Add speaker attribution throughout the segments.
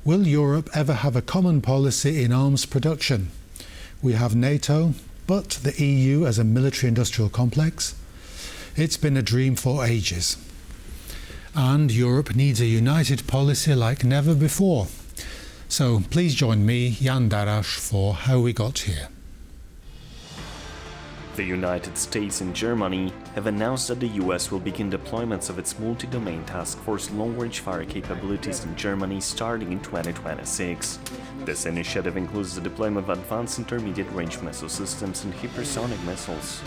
Speaker 1: Will Europe ever have a common policy in arms production? We have NATO, but the EU as a military-industrial complex? It's been a dream for ages. And Europe needs a united policy like never before. So please join me, Jan Darasz, for How We Got Here.
Speaker 2: The United States and Germany have announced that the US will begin deployments of its multi-domain task force long-range fire capabilities in Germany starting in 2026. This initiative includes the deployment of advanced intermediate-range missile systems and hypersonic missiles.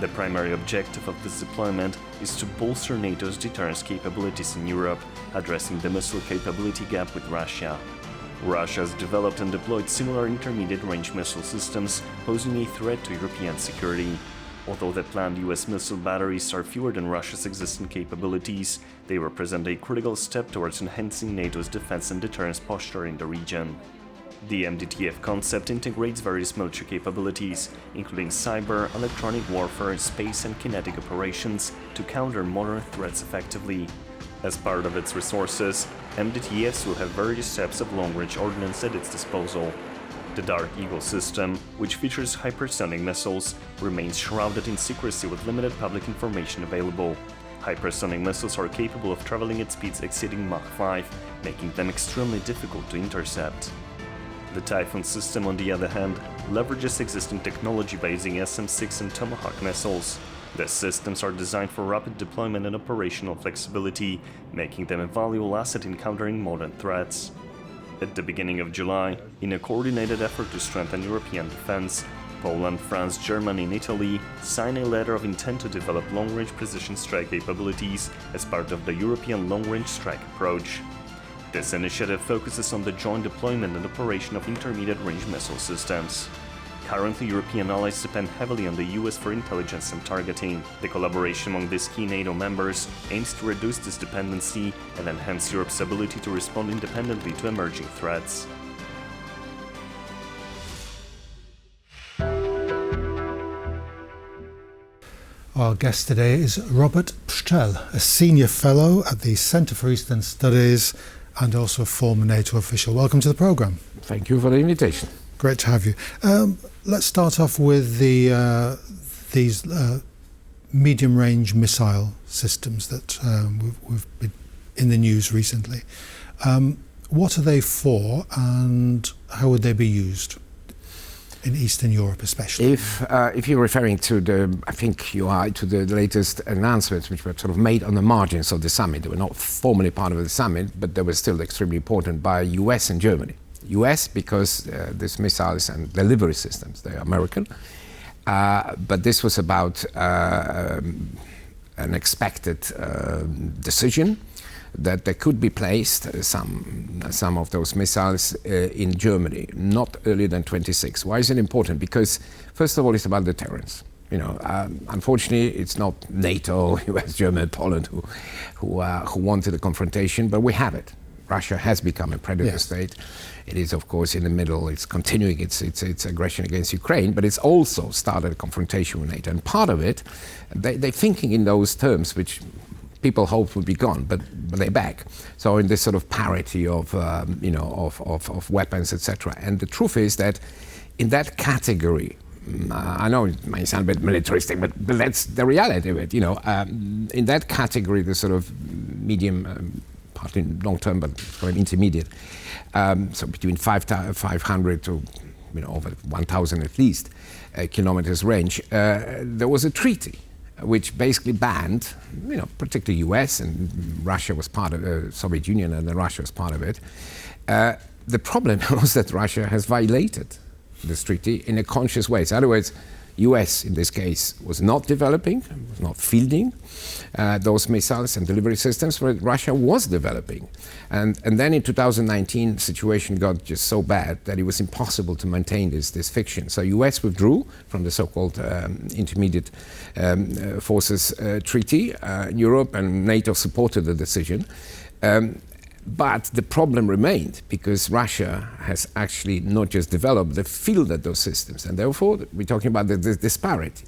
Speaker 2: The primary objective of this deployment is to bolster NATO's deterrence capabilities in Europe, addressing the missile capability gap with Russia. Russia has developed and deployed similar intermediate-range missile systems, posing a threat to European security. Although the planned US missile batteries are fewer than Russia's existing capabilities, they represent a critical step towards enhancing NATO's defense and deterrence posture in the region. The MDTF concept integrates various military capabilities, including cyber, electronic warfare, space and kinetic operations, to counter modern threats effectively. As part of its resources, MDTS will have various types of long-range ordnance at its disposal. The Dark Eagle system, which features hypersonic missiles, remains shrouded in secrecy with limited public information available. Hypersonic missiles are capable of traveling at speeds exceeding Mach 5, making them extremely difficult to intercept. The Typhoon system, on the other hand, leverages existing technology by using SM-6 and Tomahawk missiles. The systems are designed for rapid deployment and operational flexibility, making them a valuable asset in countering modern threats. At the beginning of July, in a coordinated effort to strengthen European defense, Poland, France, Germany and Italy signed a letter of intent to develop long-range precision strike capabilities as part of the European long-range strike approach. This initiative focuses on the joint deployment and operation of intermediate-range missile systems. Currently, European allies depend heavily on the US for intelligence and targeting. The collaboration among these key NATO members aims to reduce this dependency and enhance Europe's ability to respond independently to emerging threats.
Speaker 1: Our guest today is Robert Pszczel, a senior fellow at the Centre for Eastern Studies and also a former NATO official. Welcome to the programme.
Speaker 3: Thank you for the invitation.
Speaker 1: Great to have you. Let's start off with these medium-range missile systems that we've been in the news recently. What are they for, and how would they be used in Eastern Europe, especially?
Speaker 3: If you're referring to the latest announcements, which were sort of made on the margins of the summit, they were not formally part of the summit, but they were still extremely important by US and Germany. US because these missiles and delivery systems, they are American, but this was about an expected decision that there could be placed some of those missiles in Germany, not earlier than 26. Why is it important? Because first of all, it's about deterrence. Unfortunately, it's not NATO, US, Germany, Poland who wanted a confrontation, but we have it. Russia has become a predator state. It is, of course, in the middle. It's continuing its aggression against Ukraine, but it's also started a confrontation with NATO. And part of it, they're thinking in those terms, which people hoped would be gone, but they're back. So in this sort of parity of weapons, etc. And the truth is that in that category, I know it might sound a bit militaristic, but that's the reality of it. In that category, the sort of medium. Partly long-term, but sort of intermediate. So between 500 to over 1,000 at least kilometers range. There was a treaty which basically banned, particularly US and Russia was part of the Soviet Union, and then Russia was part of it. The problem was that Russia has violated this treaty in a conscious way. So in other words, US, in this case, was not developing, was not fielding those missiles and delivery systems, but Russia was developing. And then in 2019, the situation got just so bad that it was impossible to maintain this fiction. So US withdrew from the so-called Intermediate Forces Treaty. Europe and NATO supported the decision. But the problem remained because Russia has actually not just developed, they fielded those systems. And therefore, we're talking about the disparity.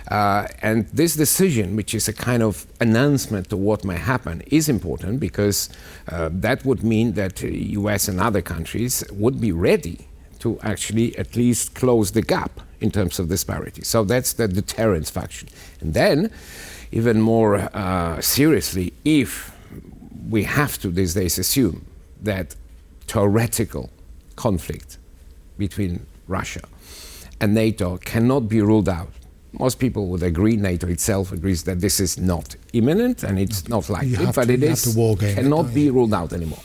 Speaker 3: And this decision, which is a kind of announcement to what may happen, is important because that would mean that US and other countries would be ready to actually at least close the gap in terms of disparity. So that's the deterrence function. And then, even more seriously, if we have to these days assume that theoretical conflict between Russia and NATO cannot be ruled out. Most people would agree, NATO itself agrees that this is not imminent and it's not likely, but it is cannot be ruled out anymore.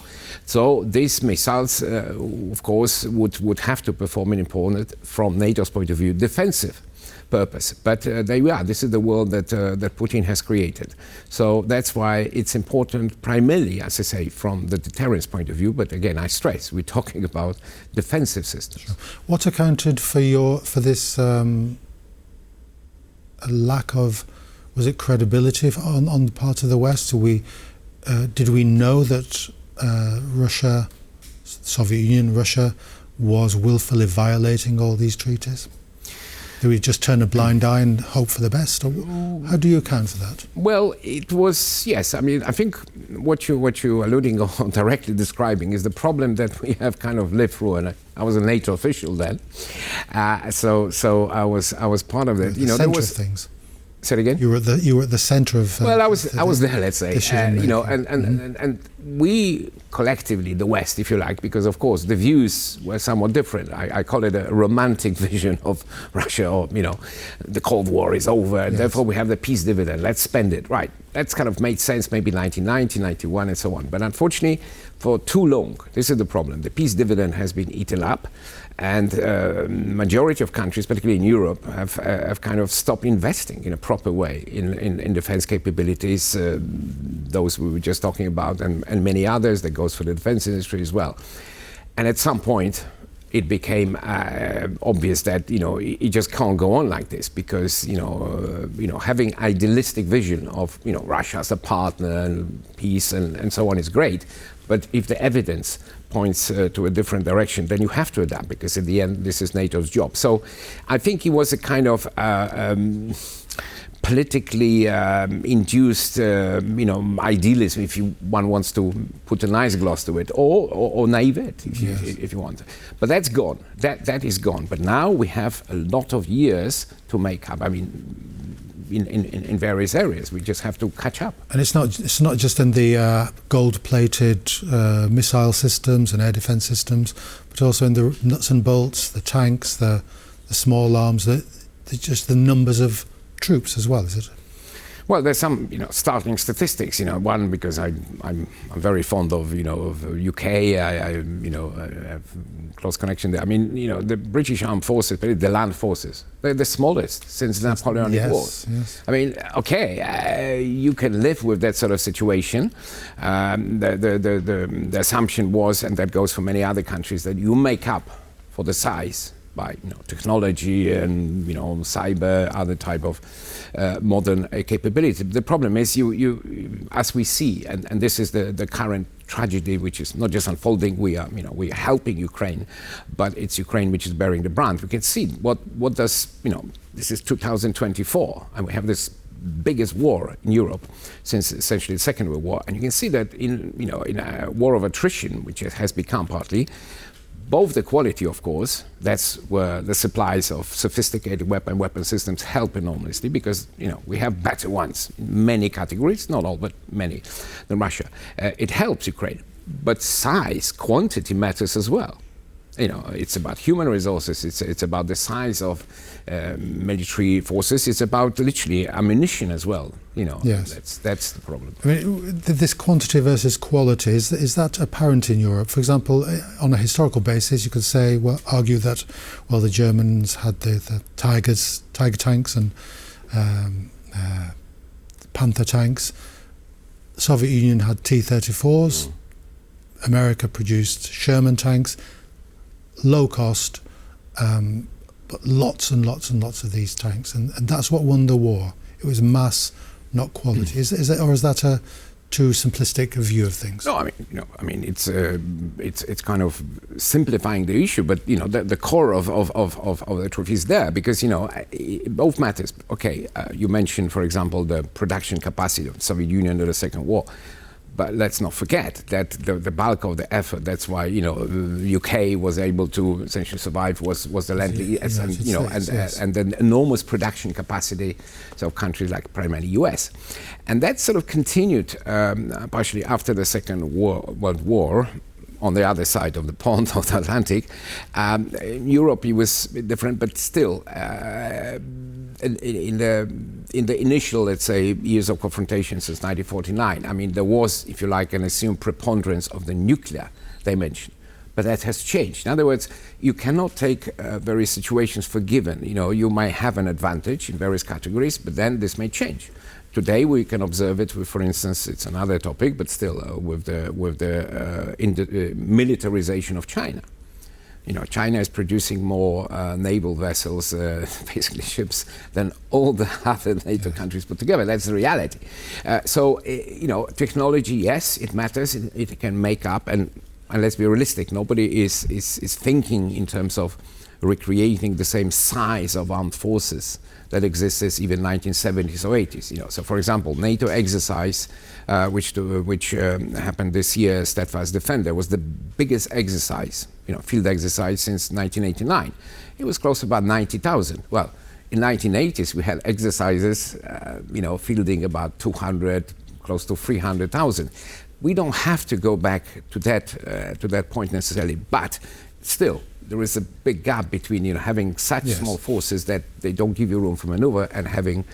Speaker 3: So these missiles, of course, would have to perform an important, from NATO's point of view, defensive purpose. But there we are. This is the world that Putin has created. So that's why it's important, primarily, as I say, from the deterrence point of view. But again, I stress, we're talking about defensive systems.
Speaker 1: Sure. What accounted for this lack of, was it credibility on the part of the West? Did we know that Russia, Soviet Union, Russia, was willfully violating all these treaties? Do we just turn a blind eye and hope for the best? Or how do you account for that?
Speaker 3: Well, it was, yes. I mean, I think what you're alluding on, directly describing, is the problem that we have kind of lived through. And I was a NATO official then, so I was part of it.
Speaker 1: You know, there was things.
Speaker 3: Say it again.
Speaker 1: You were at the centre of.
Speaker 3: Well, I was there. Let's say, you know, and we collectively, the West, if you like, because of course the views were somewhat different. I call it a romantic vision of Russia, or you know, the Cold War is over, and therefore we have the peace dividend. Let's spend it. Right. That's kind of made sense, maybe 1990, 91, and so on. But unfortunately, for too long, this is the problem. The peace dividend has been eaten up. And majority of countries, particularly in Europe, have kind of stopped investing in a proper way in defense capabilities, those we were just talking about, and many others. That goes for the defense industry as well. And at some point, it became obvious that it just can't go on like this, because having idealistic vision of Russia as a partner and peace and so on is great, but if the evidence points to a different direction, then you have to adapt, because in the end this is NATO's job. So I think it was a kind of politically induced idealism, if one wants to put a nice gloss to it, or naivete, if you want. But that's gone. That is gone. But now we have a lot of years to make up. I mean, in various areas, we just have to catch up.
Speaker 1: And it's not just in the gold-plated missile systems and air defence systems, but also in the nuts and bolts, the tanks, the small arms, just the numbers of troops as well, is it?
Speaker 3: Well, there's some startling statistics. One, because I'm very fond of of UK. I have close connection there. I mean, the British Armed Forces, the land forces, they're the smallest since the Napoleonic Wars. Yes. I mean, okay, you can live with that sort of situation. The assumption was, and that goes for many other countries, that you make up for the size by technology and cyber, other type of modern capability. The problem is you as we see, and this is the current tragedy, which is not just unfolding. We are helping Ukraine, but it's Ukraine which is bearing the brunt. We can see what does this is 2024, and we have this biggest war in Europe since essentially the Second World War, and you can see that in a war of attrition, which has become partly. Both the quality, of course, that's where the supplies of sophisticated weapon systems help enormously, because we have better ones in many categories, not all, but many, than Russia. It helps Ukraine, but size, quantity matters as well. It's about human resources. It's about the size of military forces. It's about literally ammunition as well. Yes. That's the problem.
Speaker 1: I mean, this quantity versus quality, is that apparent in Europe? For example, on a historical basis, you could say, argue that, the Germans had the Tiger tanks and Panther tanks. The Soviet Union had T-34s. America produced Sherman tanks. Low cost, but lots and lots and lots of these tanks, and that's what won the war. It was mass, not quality. Is that, or is that a too simplistic a view of things?
Speaker 3: No, I mean, it's kind of simplifying the issue, but the core of the truth is there, because it both matters. Okay, you mentioned, for example, the production capacity of the Soviet Union under the Second War. But let's not forget that the bulk of the effort, that's why the UK was able to essentially survive, was the Lend-Lease, and the enormous production capacity of countries like primarily US. And that sort of continued partially after the Second World War. On the other side of the pond, of the Atlantic. In Europe, it was different, but still, in the initial, let's say, years of confrontation since 1949, I mean, there was, if you like, an assumed preponderance of the nuclear dimension. But that has changed. In other words, you cannot take various situations for given. You might have an advantage in various categories, but then this may change. Today we can observe it with, for instance, it's another topic, but still with the militarization of China. China is producing more naval vessels, basically ships, than all the other NATO countries put together. That's the reality. So technology, yes, it matters. It can make up, and let's be realistic. Nobody is thinking in terms of recreating the same size of armed forces that existed even 1970s or 80s. So, for example, NATO exercise, which happened this year, Steadfast Defender, was the biggest exercise, field exercise since 1989. It was close to about 90,000. Well, in 1980s we had exercises, fielding about 200, close to 300,000. We don't have to go back to that point necessarily, but still, there is a big gap between having such small forces that they don't give you room for maneuver, and having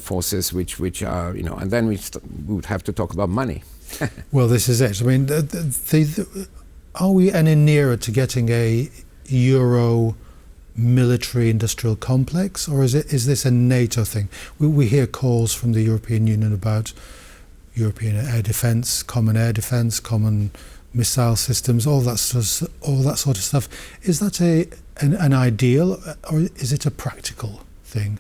Speaker 3: forces which are and then we would have to talk about money.
Speaker 1: Well, this is it. I mean, are we any nearer to getting a Euro military industrial complex, or is this a NATO thing? We hear calls from the European Union about European air defence, common missile systems, all that sort of stuff. Is that an ideal, or is it a practical thing?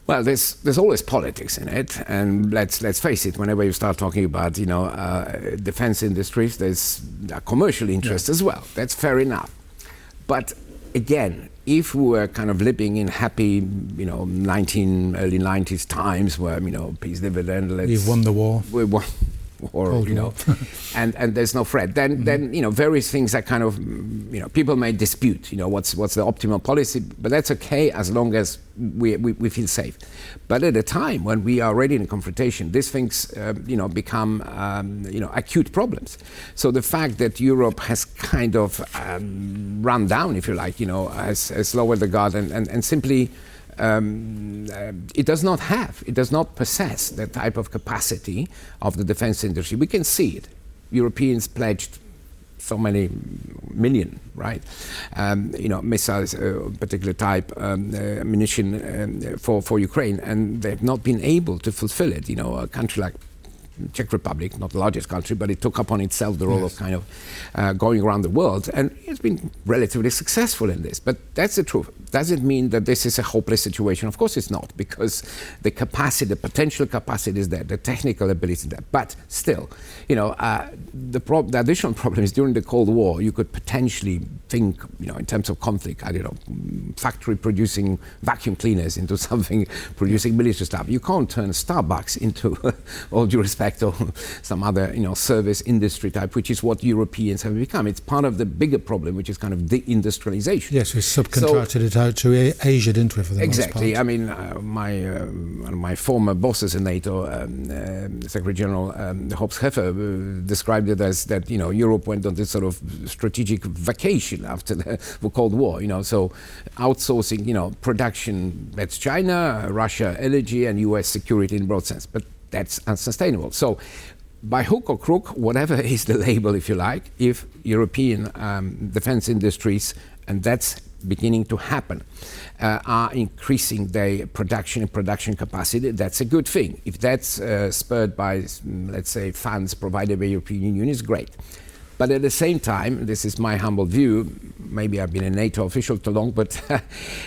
Speaker 3: Well, there's always politics in it, and let's face it. Whenever you start talking about defence industries, there's a commercial interest as well. That's fair enough. But again, if we were kind of living in happy, early 90s times where peace dividend,
Speaker 1: we've won the war.
Speaker 3: We won. Or and there's no threat. Then various things that kind of people may dispute. What's the optimal policy, but that's okay as long as we feel safe. But at a time when we are already in a confrontation, these things become acute problems. So the fact that Europe has kind of run down, if you like, has lowered the guard and simply. It does not possess that type of capacity of the defense industry. We can see it. Europeans pledged so many million, right? Missiles, particular type, ammunition for Ukraine, and they've not been able to fulfill it. A country like Czech Republic, not the largest country, but it took upon itself the role of kind of going around the world, and it's been relatively successful in this. But that's the truth. Does it mean that this is a hopeless situation? Of course it's not, because the capacity, the potential capacity is there, the technical ability is there. But still, the additional problem is during the Cold War, you could potentially think, in terms of conflict, factory producing vacuum cleaners into something producing military stuff. You can't turn Starbucks into, all due respect, or some other, service industry type, which is what Europeans have become. It's part of the bigger problem, which is kind of deindustrialization.
Speaker 1: Yes, we subcontracted it out to Asia, didn't we, for the most part?
Speaker 3: I mean, one of my former bosses in NATO, Secretary General Hobbs-Heffer, described it as that, Europe went on this sort of strategic vacation after the Cold War, so outsourcing, production, that's China, Russia energy, and US security in broad sense. But that's unsustainable. So by hook or crook, whatever is the label, if you like, if European defense industries, and that's beginning to happen, are increasing their production and production capacity, that's a good thing. If that's spurred by, let's say, funds provided by the European Union, is great. But at the same time, this is my humble view, maybe I've been a NATO official too long, but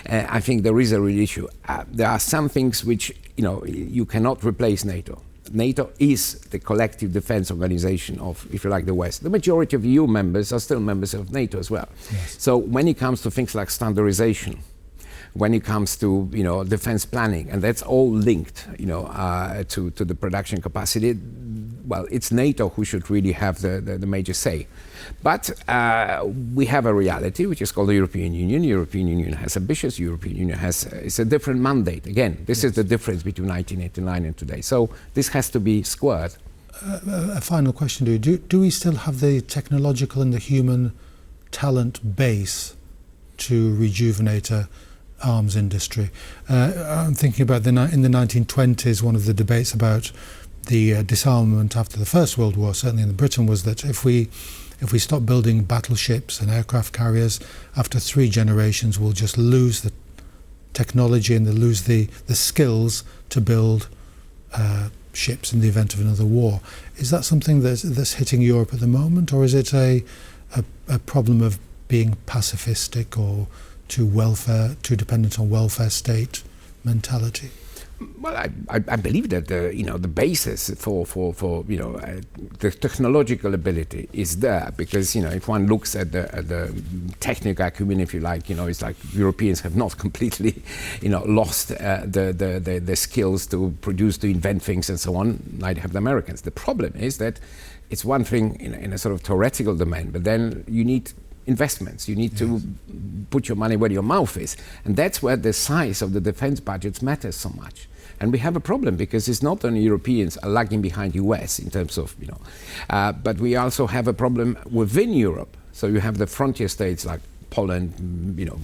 Speaker 3: I think there is a real issue. There are some things which, you cannot replace NATO. NATO is the collective defense organization of, if you like, the West. The majority of EU members are still members of NATO as well.
Speaker 1: Yes.
Speaker 3: So when it comes to things like standardization, when it comes to defense planning, and that's all linked to the production capacity, well, it's NATO who should really have the major say. But we have a reality which is called the European Union. European Union has ambitious. European Union it's a different mandate. Again, this is the difference between 1989 and today. So this has to be squared.
Speaker 1: A final question to you. Do we still have the technological and the human talent base to rejuvenate a arms industry? I'm thinking about in the 1920s, one of the debates about the disarmament after the First World War, certainly in Britain, was that if we stop building battleships and aircraft carriers, after 3 generations we'll just lose the technology and lose the skills to build ships in the event of another war. Is that something that's hitting Europe at the moment, or is it a problem of being pacifistic or too dependent on welfare state mentality?
Speaker 3: Well, I believe that the basis for the technological ability is there, because if one looks at the technical acumen, if you like, it's like Europeans have not completely lost the skills to produce, to invent things and so on. Neither have the Americans. The problem is that it's one thing in a sort of theoretical domain, but then you need investments. You need to put your money where your mouth is. And that's where the size of the defense budgets matters so much. And we have a problem, because it's not only Europeans are lagging behind US in terms of, but we also have a problem within Europe. So you have the frontier states like Poland,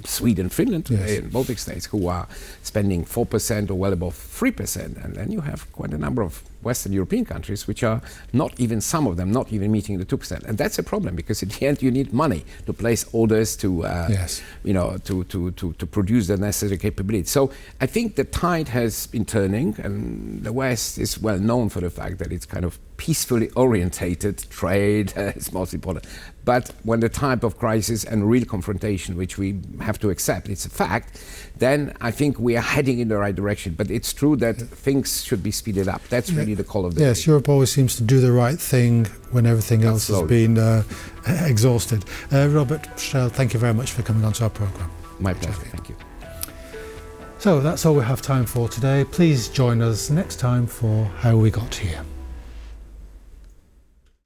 Speaker 3: Sweden, Finland, Baltic states, who are spending 4% or well above 3%. And then you have quite a number of Western European countries which are not even, some of them, not even meeting the 2%. And that's a problem, because in the end you need money to place orders, to to produce the necessary capability. So I think the tide has been turning, and the West is well known for the fact that it's kind of peacefully orientated trade. It's most important. But when the type of crisis and real confrontation, which we have to accept, it's a fact, then I think we are heading in the right direction. But it's true that things should be speeded up. That's really the call of the day.
Speaker 1: Yes, Europe always seems to do the right thing when everything else has been exhausted. Robert Pszczel, thank you very much for coming on to our programme.
Speaker 3: My pleasure, thank you.
Speaker 1: So that's all we have time for today. Please join us next time for How We Got Here.